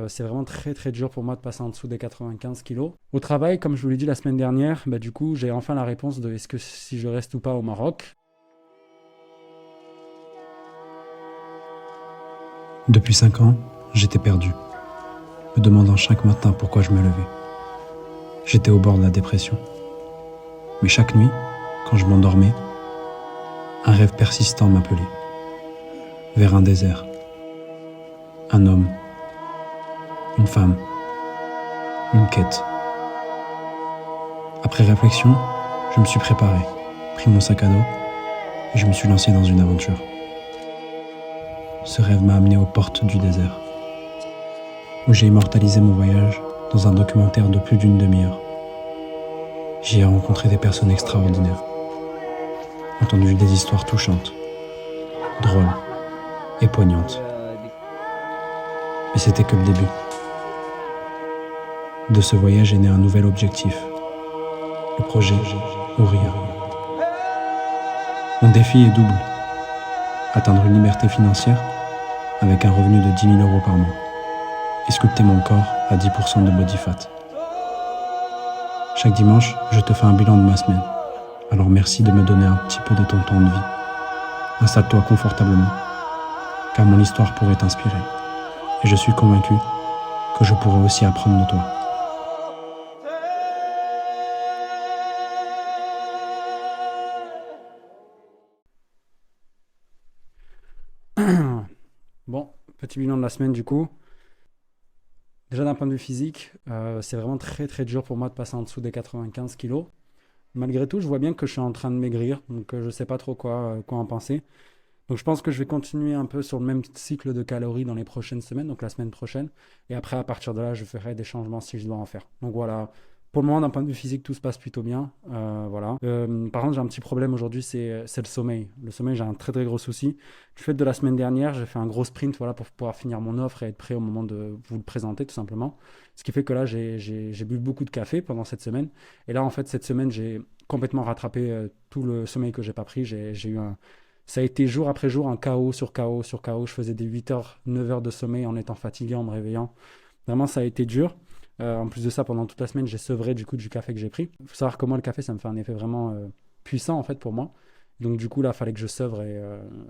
C'est vraiment très très dur pour moi de passer en dessous des 95 kilos. Au travail, comme je vous l'ai dit la semaine dernière, du coup j'ai enfin la réponse de est-ce que si je reste ou pas au Maroc. Depuis 5 ans, j'étais perdu, me demandant chaque matin pourquoi je me levais. J'étais au bord de la dépression. Mais chaque nuit, quand je m'endormais, un rêve persistant m'appelait, vers un désert. Un homme, une femme, une quête. Après réflexion, je me suis préparé, pris mon sac à dos et je me suis lancé dans une aventure. Ce rêve m'a amené aux portes du désert, où j'ai immortalisé mon voyage dans un documentaire de plus d'une demi-heure. J'y ai rencontré des personnes extraordinaires, entendu des histoires touchantes, drôles et poignantes. Mais c'était que le début. De ce voyage est né un nouvel objectif, le projet Ouria. Mon défi est double, atteindre une liberté financière avec un revenu de 10 000 euros par mois et sculpter mon corps à 10% de body fat. Chaque dimanche, je te fais un bilan de ma semaine. Alors merci de me donner un petit peu de ton temps de vie. Installe-toi confortablement, car mon histoire pourrait t'inspirer. Et je suis convaincu que je pourrais aussi apprendre de toi. Bon, petit bilan de la semaine du coup. Déjà d'un point de vue physique, c'est vraiment très très dur pour moi de passer en dessous des 95 kilos. Malgré tout, je vois bien que je suis en train de maigrir, donc je sais pas trop quoi en penser. Donc je pense que je vais continuer un peu sur le même cycle de calories dans les prochaines semaines, donc la semaine prochaine. Et après, à partir de là, je ferai des changements si je dois en faire. Donc voilà. Pour le moment, d'un point de vue physique, tout se passe plutôt bien. Voilà. Par contre, j'ai un petit problème aujourd'hui, c'est le sommeil. Le sommeil, j'ai un très très gros souci. Du fait de la semaine dernière, j'ai fait un gros sprint voilà, pour pouvoir finir mon offre et être prêt au moment de vous le présenter, tout simplement. Ce qui fait que là, j'ai bu beaucoup de café pendant cette semaine. Et là, en fait, cette semaine, j'ai complètement rattrapé tout le sommeil que j'ai pas pris. J'ai eu un, ça a été jour après jour un chaos sur chaos sur chaos. Je faisais des 8 heures, 9 heures de sommeil en étant fatigué, en me réveillant. Vraiment, ça a été dur. En plus de ça, pendant toute la semaine, j'ai sevré du coup du café que j'ai pris. Il faut savoir que moi, le café, ça me fait un effet vraiment puissant en fait pour moi. Donc du coup, là, il fallait que je sevre et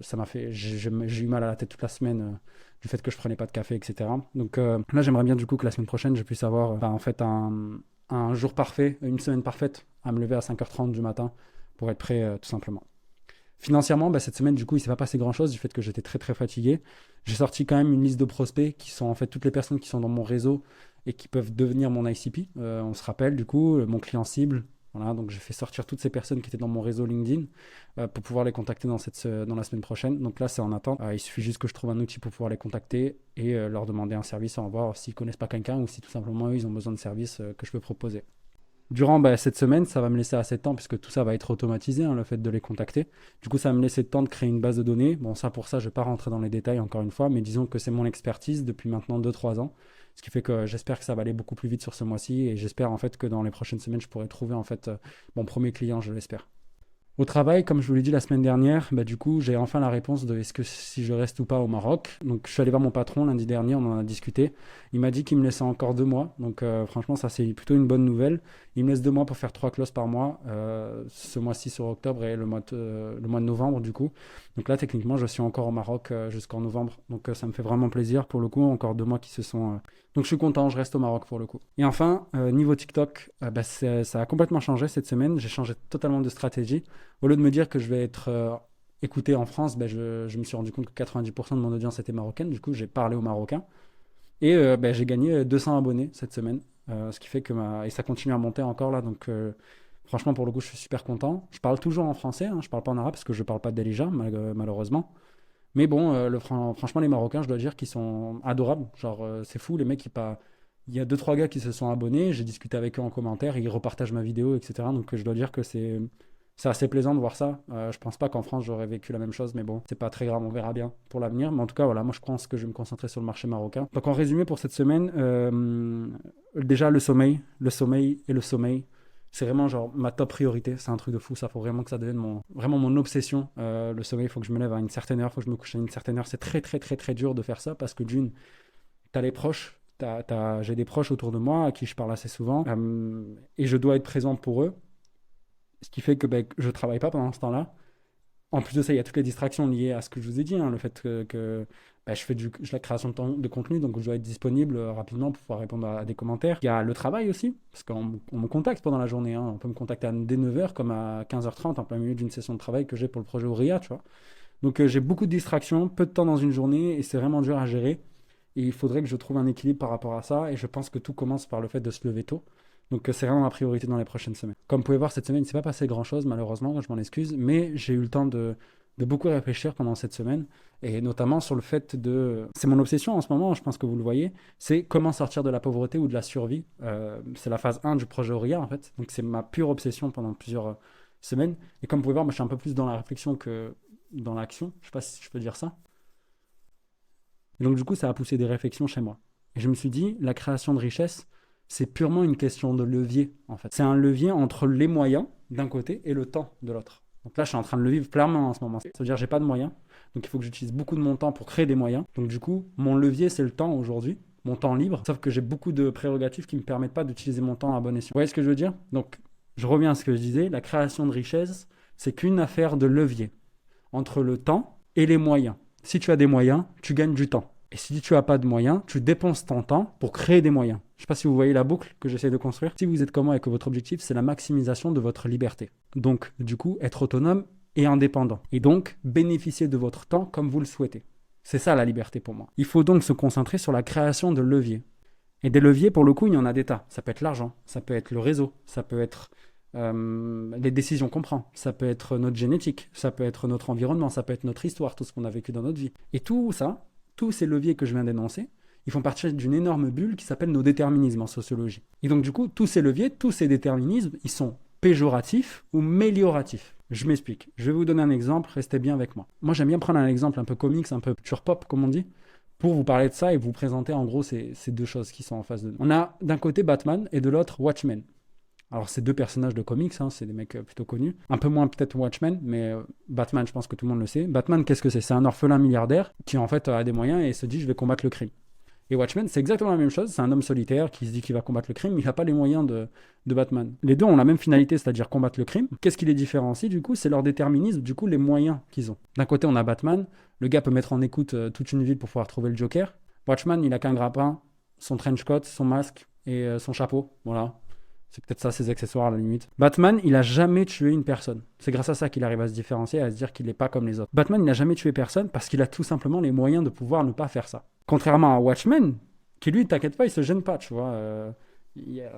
ça m'a fait. J'ai eu mal à la tête toute la semaine du fait que je prenais pas de café, etc. Donc là, j'aimerais bien du coup que la semaine prochaine, je puisse avoir en fait un jour parfait, une semaine parfaite, à me lever à 5h30 du matin pour être prêt tout simplement. Financièrement, cette semaine, du coup, il ne s'est pas passé grand-chose du fait que j'étais très très fatigué. J'ai sorti quand même une liste de prospects qui sont en fait toutes les personnes qui sont dans mon réseau et qui peuvent devenir mon ICP. On se rappelle du coup, mon client cible. Voilà, donc j'ai fait sortir toutes ces personnes qui étaient dans mon réseau LinkedIn pour pouvoir les contacter dans la semaine prochaine. Donc là, c'est en attente. Il suffit juste que je trouve un outil pour pouvoir les contacter et leur demander un service, en voir s'ils connaissent pas quelqu'un ou si tout simplement eux, ils ont besoin de services que je peux proposer. Durant cette semaine, ça va me laisser assez de temps puisque tout ça va être automatisé, hein, le fait de les contacter. Du coup, ça va me laisser le temps de créer une base de données. Bon, ça pour ça, je ne vais pas rentrer dans les détails encore une fois, mais disons que c'est mon expertise depuis maintenant 2 3 ans. Ce qui fait que j'espère que ça va aller beaucoup plus vite sur ce mois-ci et j'espère en fait que dans les prochaines semaines, je pourrai trouver en fait mon premier client, je l'espère. Au travail, comme je vous l'ai dit la semaine dernière, du coup, j'ai enfin la réponse de est-ce que si je reste ou pas au Maroc. Donc, je suis allé voir mon patron lundi dernier, on en a discuté. Il m'a dit qu'il me laissait encore 2 mois. Donc, franchement, ça, c'est plutôt une bonne nouvelle. Il me laisse 2 mois pour faire 3 clauses par mois, ce mois-ci sur octobre et le mois de novembre, du coup. Donc là, techniquement, je suis encore au Maroc jusqu'en novembre. Donc, ça me fait vraiment plaisir pour le coup. Encore 2 mois qui se sont. Donc, je suis content, je reste au Maroc pour le coup. Et enfin, niveau TikTok, ça a complètement changé cette semaine. J'ai changé totalement de stratégie. Au lieu de me dire que je vais être écouté en France, je me suis rendu compte que 90% de mon audience était marocaine. Du coup, j'ai parlé aux Marocains. Et j'ai gagné 200 abonnés cette semaine. Ce qui fait que et ça continue à monter encore là. Donc, franchement, pour le coup, je suis super content. Je parle toujours en français. Hein, je parle pas en arabe parce que je parle pas d'Elija, malheureusement. Mais bon, franchement, les Marocains, je dois dire qu'ils sont adorables. Genre, c'est fou, les mecs, il y a 2 3 gars qui se sont abonnés. J'ai discuté avec eux en commentaire. Ils repartagent ma vidéo, etc. Donc, je dois dire que c'est assez plaisant de voir ça. Je pense pas qu'en France j'aurais vécu la même chose, mais bon, c'est pas très grave, on verra bien pour l'avenir. Mais en tout cas, voilà, moi je pense que je vais me concentrer sur le marché marocain. Donc en résumé pour cette semaine, déjà le sommeil et le sommeil. C'est vraiment genre ma top priorité, c'est un truc de fou, ça faut vraiment que ça devienne vraiment mon obsession. Le sommeil, il faut que je me lève à une certaine heure, il faut que je me couche à une certaine heure. C'est très très très très dur de faire ça parce que d'une, t'as les proches. J'ai des proches autour de moi à qui je parle assez souvent et je dois être présent pour eux. Ce qui fait que je ne travaille pas pendant ce temps-là. En plus de ça, il y a toutes les distractions liées à ce que je vous ai dit, hein, le fait que je fais la création de contenu, donc je dois être disponible rapidement pour pouvoir répondre à des commentaires. Il y a le travail aussi, parce qu'on me contacte pendant la journée. Hein. On peut me contacter dès 9h comme à 15h30, en plein milieu d'une session de travail que j'ai pour le projet Ouria, tu vois. Donc j'ai beaucoup de distractions, peu de temps dans une journée, et c'est vraiment dur à gérer. Et il faudrait que je trouve un équilibre par rapport à ça, et je pense que tout commence par le fait de se lever tôt. Donc c'est vraiment ma priorité dans les prochaines semaines. Comme vous pouvez voir, cette semaine, il ne s'est pas passé grand-chose, malheureusement, je m'en excuse, mais j'ai eu le temps de beaucoup réfléchir pendant cette semaine, et notamment sur le fait de... C'est mon obsession en ce moment, je pense que vous le voyez, c'est comment sortir de la pauvreté ou de la survie. C'est la phase 1 du projet Ouria, en fait, donc c'est ma pure obsession pendant plusieurs semaines. Et comme vous pouvez voir, moi, je suis un peu plus dans la réflexion que dans l'action, je ne sais pas si je peux dire ça. Et donc du coup, ça a poussé des réflexions chez moi. Et je me suis dit, la création de richesse, c'est purement une question de levier, en fait. C'est un levier entre les moyens, d'un côté, et le temps, de l'autre. Donc là, je suis en train de le vivre clairement en ce moment. C'est-à-dire, j'ai pas de moyens, donc il faut que j'utilise beaucoup de mon temps pour créer des moyens. Donc du coup, mon levier, c'est le temps aujourd'hui, mon temps libre, sauf que j'ai beaucoup de prérogatives qui ne me permettent pas d'utiliser mon temps à bon escient. Vous voyez ce que je veux dire? Donc, je reviens à ce que je disais, la création de richesse, c'est qu'une affaire de levier entre le temps et les moyens. Si tu as des moyens, tu gagnes du temps. Et si tu n'as pas de moyens, tu dépenses ton temps pour créer des moyens. Je ne sais pas si vous voyez la boucle que j'essaie de construire. Si vous êtes comme moi et que votre objectif, c'est la maximisation de votre liberté. Donc, du coup, être autonome et indépendant. Et donc, bénéficier de votre temps comme vous le souhaitez. C'est ça la liberté pour moi. Il faut donc se concentrer sur la création de leviers. Et des leviers, pour le coup, il y en a des tas. Ça peut être l'argent, ça peut être le réseau, ça peut être les décisions qu'on prend, ça peut être notre génétique, ça peut être notre environnement, ça peut être notre histoire, tout ce qu'on a vécu dans notre vie. Et tout ça, tous ces leviers que je viens d'énoncer, ils font partie d'une énorme bulle qui s'appelle nos déterminismes en sociologie. Et donc du coup, tous ces leviers, tous ces déterminismes, ils sont péjoratifs ou mélioratifs. Je m'explique. Je vais vous donner un exemple, restez bien avec moi. Moi, j'aime bien prendre un exemple un peu comics, un peu culture pop, comme on dit, pour vous parler de ça et vous présenter en gros ces deux choses qui sont en face de nous. On a d'un côté Batman et de l'autre Watchmen. Alors, c'est deux personnages de comics, hein, c'est des mecs plutôt connus. Un peu moins peut-être Watchmen, mais Batman, je pense que tout le monde le sait. Batman, qu'est-ce que c'est? C'est un orphelin milliardaire qui, en fait, a des moyens et se dit « je vais combattre le crime ». Et Watchmen, c'est exactement la même chose. C'est un homme solitaire qui se dit qu'il va combattre le crime, mais il n'a pas les moyens de Batman. Les deux ont la même finalité, c'est-à-dire combattre le crime. Qu'est-ce qui les différencie, du coup? C'est leur déterminisme, du coup, les moyens qu'ils ont. D'un côté, on a Batman. Le gars peut mettre en écoute toute une ville pour pouvoir trouver le Joker. Watchman, il n'a qu'un grappin, son trench coat, son masque et son chapeau. Voilà. C'est peut-être ça, ses accessoires à la limite. Batman, il a jamais tué une personne. C'est grâce à ça qu'il arrive à se différencier, à se dire qu'il n'est pas comme les autres. Batman, il n'a jamais tué personne parce qu'il a tout simplement les moyens de pouvoir ne pas faire ça. Contrairement à Watchmen, qui lui, t'inquiète pas, il se gêne pas, tu vois.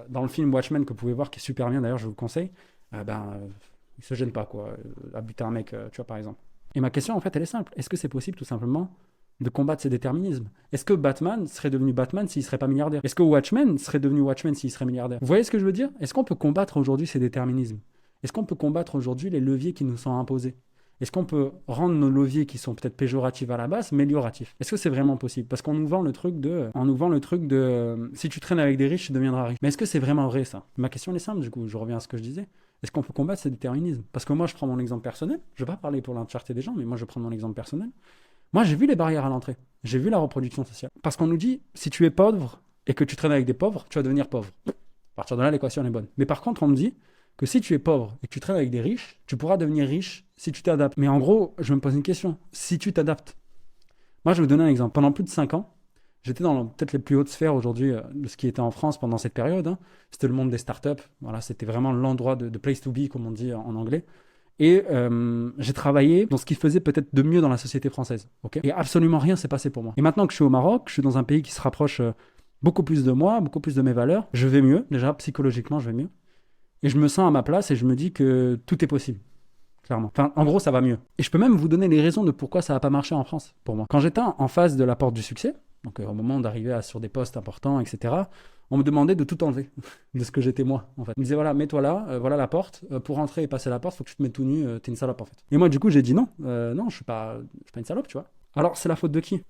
Dans le film Watchmen que vous pouvez voir, qui est super bien d'ailleurs, je vous le conseille, il se gêne pas, quoi, à buter un mec, tu vois, par exemple. Et ma question, en fait, elle est simple. Est-ce que c'est possible, tout simplement, de combattre ces déterminismes? Est-ce que Batman serait devenu Batman s'il ne serait pas milliardaire? Est-ce que Watchmen serait devenu Watchmen s'il serait milliardaire? Vous voyez ce que je veux dire? Est-ce qu'on peut combattre aujourd'hui ces déterminismes? Est-ce qu'on peut combattre aujourd'hui les leviers qui nous sont imposés? Est-ce qu'on peut rendre nos leviers qui sont peut-être péjoratifs à la base, mélioratifs? Est-ce que c'est vraiment possible? Parce qu'on nous vend le truc de si tu traînes avec des riches, tu deviendras riche. Mais est-ce que c'est vraiment vrai ça? Ma question elle est simple, du coup, je reviens à ce que je disais. Est-ce qu'on peut combattre ces déterminismes? Parce que moi, je prends mon exemple personnel. Je ne vais pas parler pour l'entièreté des gens, mais moi, je prends mon exemple personnel. Moi, j'ai vu les barrières à l'entrée. J'ai vu la reproduction sociale. Parce qu'on nous dit, si tu es pauvre et que tu traînes avec des pauvres, tu vas devenir pauvre. À partir de là, l'équation est bonne. Mais par contre, on me dit que si tu es pauvre et que tu traînes avec des riches, tu pourras devenir riche si tu t'adaptes. Mais en gros, je me pose une question. Si tu t'adaptes. Moi, je vais vous donner un exemple. Pendant plus de 5 ans, j'étais dans peut-être les plus hautes sphères aujourd'hui de ce qui était en France pendant cette période. Hein. C'était le monde des startups. Voilà, c'était vraiment l'endroit de place to be, comme on dit en anglais. Et j'ai travaillé dans ce qui faisait peut-être de mieux dans la société française. Okay, et absolument rien s'est passé pour moi. Et maintenant que je suis au Maroc, je suis dans un pays qui se rapproche beaucoup plus de moi, beaucoup plus de mes valeurs. Je vais mieux. Déjà, psychologiquement, je vais mieux. Et je me sens à ma place et je me dis que tout est possible. Clairement. Enfin, en gros, ça va mieux. Et je peux même vous donner les raisons de pourquoi ça n'a pas marché en France, pour moi. Quand j'étais en phase de la porte du succès, donc au moment d'arriver sur des postes importants, etc., on me demandait de tout enlever de ce que j'étais moi, en fait. On me disait, voilà, mets-toi là, voilà la porte. Pour rentrer et passer la porte, il faut que tu te mettes tout nu, t'es une salope, en fait. Et moi, du coup, j'ai dit non, non, je suis pas une salope, tu vois. Alors, c'est la faute de qui?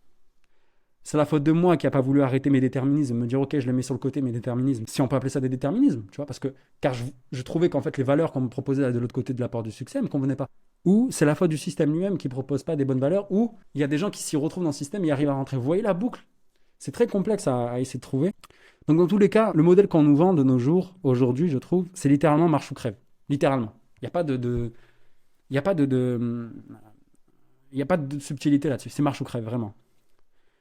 C'est la faute de moi qui n'a pas voulu arrêter mes déterminismes, me dire ok, je les mets sur le côté, mes déterminismes. Si on peut appeler ça des déterminismes, tu vois, car je trouvais qu'en fait les valeurs qu'on me proposait de l'autre côté de la porte du succès ne me convenaient pas. Ou c'est la faute du système lui-même qui ne propose pas des bonnes valeurs, ou il y a des gens qui s'y retrouvent dans le système et arrivent à rentrer. Vous voyez la boucle? C'est très complexe à essayer de trouver. Donc dans tous les cas, le modèle qu'on nous vend de nos jours, aujourd'hui, je trouve, c'est littéralement marche ou crève. Littéralement. Il n'y a pas il y a pas il y a pas de subtilité là-dessus. C'est marche ou crève, vraiment.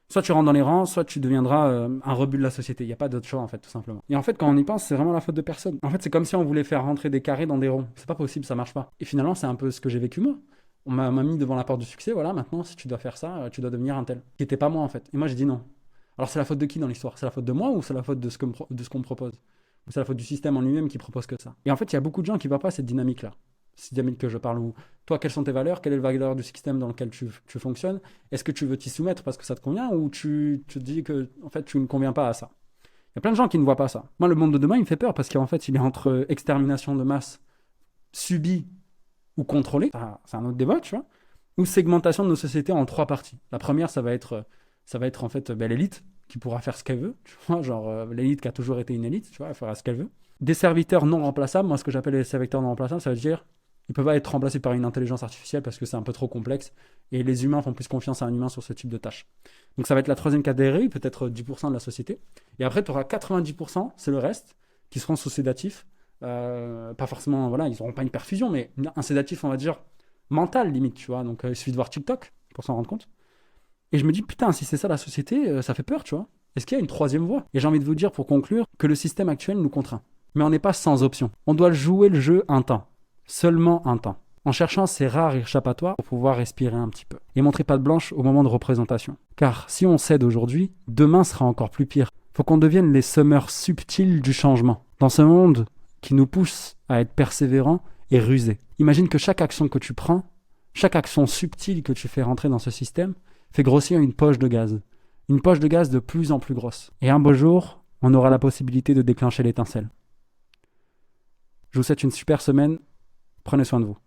Soit tu rentres dans les rangs, soit tu deviendras un rebut de la société. Il n'y a pas d'autre choix, en fait, tout simplement. Et en fait, quand on y pense, c'est vraiment la faute de personne. En fait, c'est comme si on voulait faire rentrer des carrés dans des ronds. C'est pas possible, ça marche pas. Et finalement, c'est un peu ce que j'ai vécu moi. On m'a mis devant la porte du succès, voilà, maintenant, si tu dois faire ça, tu dois devenir un tel. Qui n'était pas moi, en fait. Et moi, j'ai dit non. Alors, c'est la faute de qui dans l'histoire? C'est la faute de moi ou c'est la faute de ce qu'on me propose? Ou c'est la faute du système en lui-même qui propose que ça? Et en fait, il y a beaucoup de gens qui ne voient pas cette dynamique-là. Cette dynamique que je parle où, toi, quelles sont tes valeurs? Quelle est la valeur du système dans lequel tu fonctionnes? Est-ce que tu veux t'y soumettre parce que ça te convient ou tu te dis que, en fait, tu ne conviens pas à ça? Il y a plein de gens qui ne voient pas ça. Moi, le monde de demain, il me fait peur parce qu'en fait, il est entre extermination de masse subie ou contrôlée. C'est un autre débat, tu vois. Ou segmentation de nos sociétés en 3 parties. La première, ça va être en fait l'élite qui pourra faire ce qu'elle veut, tu vois, genre l'élite qui a toujours été une élite, tu vois, elle fera ce qu'elle veut. Des serviteurs non remplaçables, moi ce que j'appelle les serviteurs non remplaçables, ça veut dire ils peuvent pas être remplacés par une intelligence artificielle parce que c'est un peu trop complexe et les humains font plus confiance à un humain sur ce type de tâches. Donc ça va être la troisième catégorie, peut-être 10% de la société. Et après, tu auras 90%, c'est le reste, qui seront sous sédatifs. Pas forcément, voilà, ils n'auront pas une perfusion, mais un sédatif, on va dire, mental limite, tu vois. Donc il suffit de voir TikTok pour s'en rendre compte. Et je me dis, putain, si c'est ça la société, ça fait peur, tu vois. Est-ce qu'il y a une troisième voie? Et j'ai envie de vous dire, pour conclure, que le système actuel nous contraint. Mais on n'est pas sans option. On doit jouer le jeu un temps. Seulement un temps. En cherchant ces rares échappatoires pour pouvoir respirer un petit peu. Et montrer patte blanche au moment de représentation. Car si on cède aujourd'hui, demain sera encore plus pire. Faut qu'on devienne les semeurs subtils du changement. Dans ce monde qui nous pousse à être persévérants et rusés. Imagine que chaque action que tu prends, chaque action subtile que tu fais rentrer dans ce système, fait grossir une poche de gaz. Une poche de gaz de plus en plus grosse. Et un beau jour, on aura la possibilité de déclencher l'étincelle. Je vous souhaite une super semaine. Prenez soin de vous.